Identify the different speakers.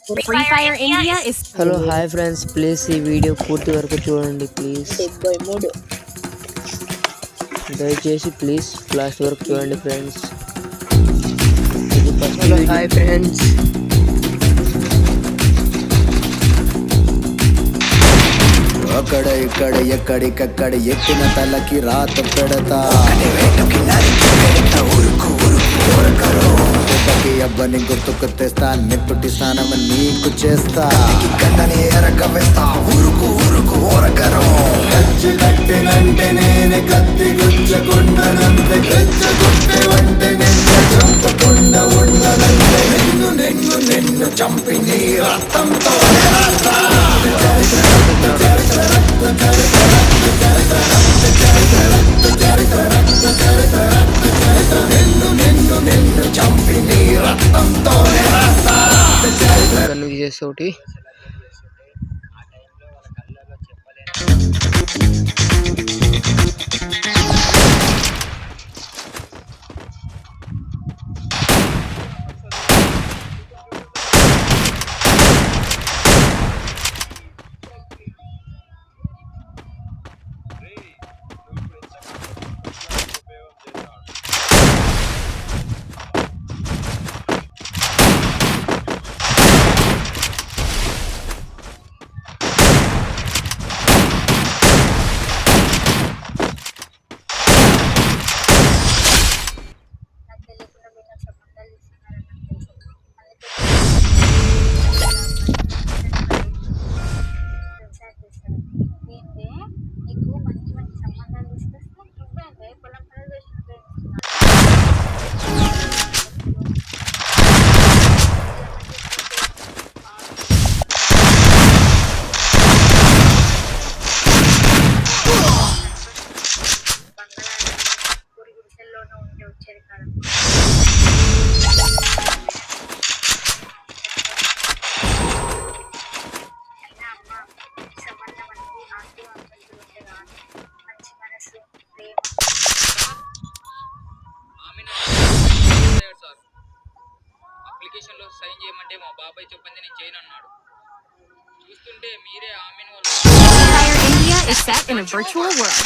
Speaker 1: Free Fire India is
Speaker 2: hello hi friends, please ఈ video పూర్తి వరకు చూడండి ప్లీజ్.
Speaker 3: 73
Speaker 2: దయచేసి ప్లీజ్ లాస్ట్ వరకు చూడండి ఫ్రెండ్స్. ఇది ఫస్ట్
Speaker 3: హలో హాయ్ ఫ్రెండ్స్,
Speaker 4: అక్కడ ఇక్కడ ఎక్కడికక్కడ ఎక్కిన తలకి రాత పెడతా. దెబ్బకి అబ్బని గుర్తుకు తెస్తా, నెత్తుటి స్నానం నీకు చేస్తా. కన్నని ఎరక వేస్తా, ఊరుకు ఊరుకు ఓరకరు. కచ్చి కట్టినంటే నేనే కత్తి గుచ్చకుండనంతే, గచ్చగుట్టే వంటే నిన్ను చంపకుండా ఉండనంతే. నిన్ను నిన్ను నిన్ను చంపి నీ రక్తంతో రాస్తా.
Speaker 2: కన్ను చేస్తే ఒకటి
Speaker 5: అప్లికేషన్ లో సైన్ చేయమంటే మా బాబాయ్ చెప్పింది నేను చేయను అన్నాడు. చూస్తుంటే మీరే ఆమెను
Speaker 1: Free Fire India is set in a virtual world.